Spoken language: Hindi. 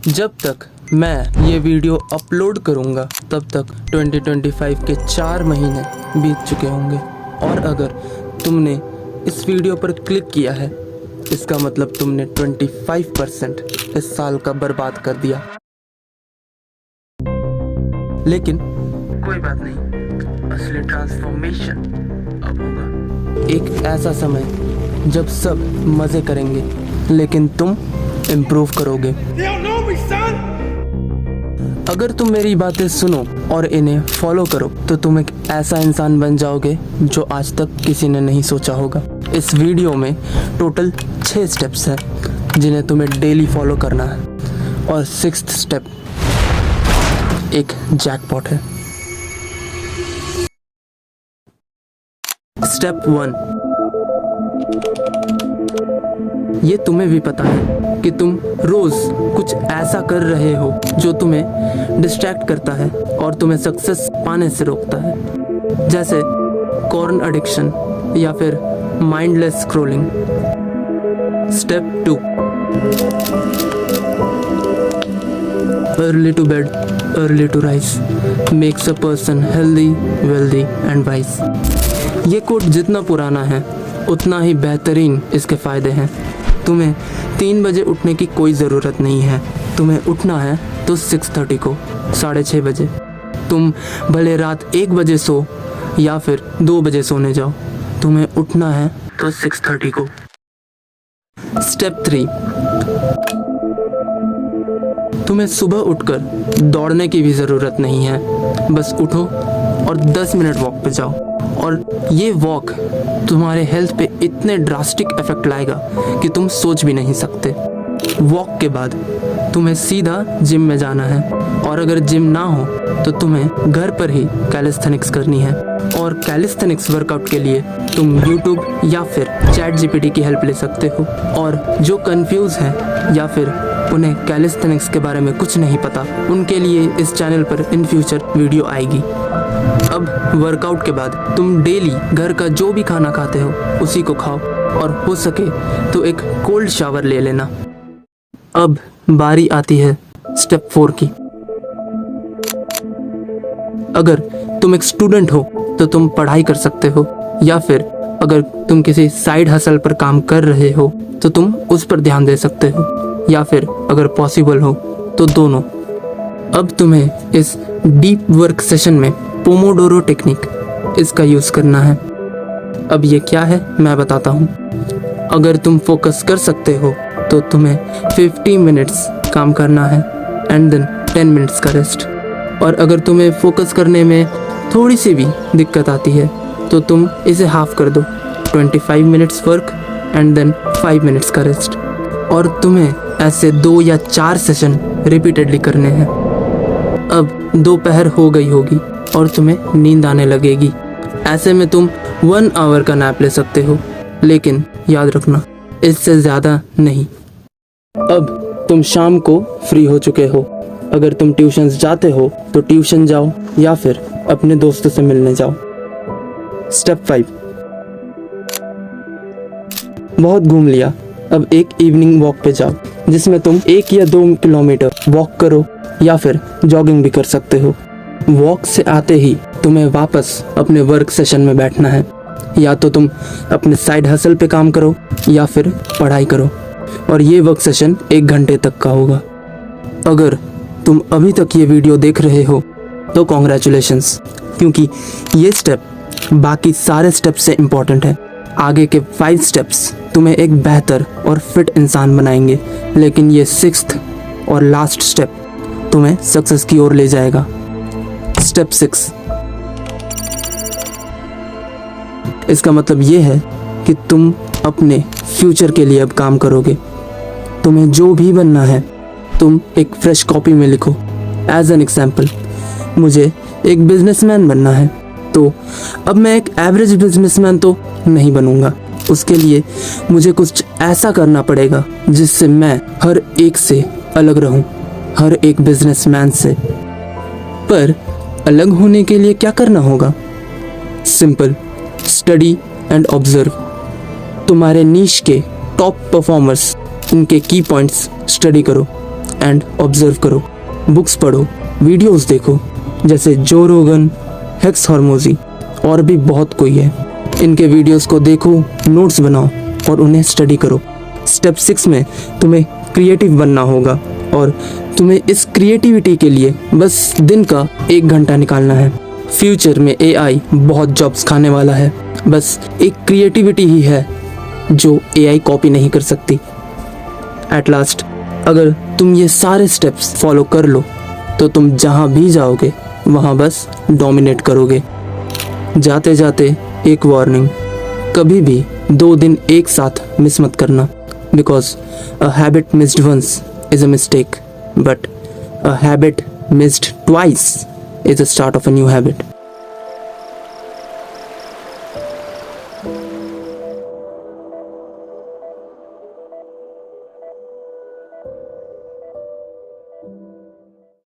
जब तक मैं ये वीडियो अपलोड करूँगा तब तक 2025 के 4 महीने बीत चुके होंगे। और अगर तुमने इस वीडियो पर क्लिक किया है, इसका मतलब तुमने 25% इस साल का बर्बाद कर दिया। लेकिन कोई बात नहीं, असली ट्रांसफॉर्मेशन अब होगा। एक ऐसा समय जब सब मज़े करेंगे लेकिन तुम इम्प्रूव करोगे। अगर तुम मेरी बातें सुनो और इन्हें फॉलो करो तो तुम एक ऐसा इंसान बन जाओगे जो आज तक किसी ने नहीं सोचा होगा। इस वीडियो में टोटल 6 स्टेप्स हैं जिन्हें तुम्हें डेली फॉलो करना है, और 6th स्टेप एक जैकपॉट है। स्टेप 1, ये तुम्हें भी पता है कि तुम रोज कुछ ऐसा कर रहे हो जो तुम्हें डिस्ट्रैक्ट करता है और तुम्हें सक्सेस पाने से रोकता है, जैसे कॉर्न एडिक्शन या फिर mindless scrolling. Step 2, early to bed early to rise makes a person healthy, wealthy and wise. ये कोट जितना पुराना है उतना ही बेहतरीन इसके फ़ायदे हैं। तुम्हें 3 बजे उठने की कोई ज़रूरत नहीं है। तुम्हें उठना है तो 6:30 को, 6:30 बजे। तुम भले रात 1 बजे सो या फिर 2 बजे सोने जाओ, तुम्हें उठना है तो 6:30 को। स्टेप 3, तुम्हें सुबह उठकर दौड़ने की भी ज़रूरत नहीं है। बस उठो और 10 मिनट वॉक पे जाओ, और ये वॉक तुम्हारे हेल्थ पे इतने ड्रास्टिक इफेक्ट लाएगा कि तुम सोच भी नहीं सकते। वॉक के बाद तुम्हें सीधा जिम में जाना है, और अगर जिम ना हो तो तुम्हें घर पर ही कैलिस्थेनिक्स करनी है। और कैलिस्थेनिक्स वर्कआउट के लिए तुम यूट्यूब या फिर ChatGPT की हेल्प ले सकते हो। और जो कंफ्यूज हैं या फिर उन्हें कैलिस्थेनिक्स के बारे में कुछ नहीं पता, उनके लिए इस चैनल पर इन फ्यूचर वीडियो आएगी। अब वर्कआउट के बाद तुम डेली घर का जो भी खाना खाते हो उसी को खाओ, और हो सके तो एक कोल्ड शावर ले लेना। अब बारी आती है स्टेप 4 की। अगर तुम एक स्टूडेंट हो तो तुम पढ़ाई कर सकते हो, या फिर अगर तुम किसी साइड हसल पर काम कर रहे हो तो तुम उस पर ध्यान दे सकते हो, या फिर अगर पॉसिबल हो तो दोनों। अब तुम्हें इस डीप वर्क सेशन में पोमोडोरो टेक्निक, इसका यूज़ करना है। अब ये क्या है मैं बताता हूँ। अगर तुम फोकस कर सकते हो तो तुम्हें 50 मिनट्स काम करना है एंड देन 10 मिनट्स का रेस्ट। और अगर तुम्हें फोकस करने में थोड़ी सी भी दिक्कत आती है तो तुम इसे हाफ कर दो, 25 minutes work and then 5 minutes का रेस्ट। और तुम्हें ऐसे 2 या 4 सेशन रिपीटेडली करने हैं। अब दोपहर हो गई होगी और तुम्हें नींद आने लगेगी। ऐसे में तुम 1 आवर का नैप ले सकते हो, लेकिन याद रखना इससे ज़्यादा नहीं। अब तुम शाम को फ्री हो चुके हो। अगर तुम ट्यूशन्स जाते हो तो ट्यूशन जाओ या फिर अपने दोस्तों से मिलने जाओ। स्टेप 5, बहुत घूम लिया, अब एक इवनिंग वॉक पे जाओ, जिसमें तुम 1 या 2 किलोमीटर वॉक करो या फिर जॉगिंग भी कर सकते हो। वॉक से आते ही तुम्हें वापस अपने वर्क सेशन में बैठना है। या तो तुम अपने साइड हसल पे काम करो या फिर पढ़ाई करो, और ये वर्क सेशन 1 घंटे तक का होगा। अगर तुम अभी तक ये वीडियो देख रहे हो तो कॉन्ग्रेचुलेशंस, क्योंकि ये स्टेप बाकी सारे स्टेप से इम्पोर्टेंट है। आगे के 5 स्टेप्स तुम्हें एक बेहतर और फिट इंसान बनाएंगे, लेकिन ये 6th और लास्ट स्टेप तुम्हें सक्सेस की ओर ले जाएगा। स्टेप 6, इसका मतलब ये है कि तुम अपने फ्यूचर के लिए अब काम करोगे। तुम्हें जो भी बनना है तुम एक फ्रेश कॉपी में लिखो। एज एन एग्जाम्पल, मुझे एक बिजनेसमैन बनना है, तो अब मैं एक एवरेज बिजनेसमैन तो नहीं बनूंगा। उसके लिए मुझे कुछ ऐसा करना पड़ेगा जिससे मैं हर एक से अलग रहूं, हर एक बिजनेसमैन से। पर अलग होने के लिए क्या करना होगा? Simple, study and observe. तुम्हारे नीश के टॉप परफॉर्मर्स, इनके की पॉइंट्स स्टडी करो एंड ऑब्जर्व करो, बुक्स पढ़ो, वीडियोस देखो, जैसे जो रोगन, हेक्स हॉर्मोजी और भी बहुत कोई है। इनके वीडियोस को देखो, नोट्स बनाओ और उन्हें स्टडी करो। स्टेप 6 में तुम्हें क्रिएटिव बनना होगा और तुम्हें इस क्रिएटिविटी के लिए बस दिन का 1 घंटा निकालना है। फ्यूचर में AI बहुत जॉब्स खाने वाला है, बस एक क्रिएटिविटी ही है जो AI कॉपी नहीं कर सकती। एट लास्ट, अगर तुम ये सारे स्टेप्स फॉलो कर लो तो तुम जहाँ भी जाओगे वहाँ बस डोमिनेट करोगे। जाते जाते एक वार्निंग, कभी भी 2 दिन एक साथ मिस मत करना, because a habit missed once is a mistake, but a habit missed twice is the start of a new habit.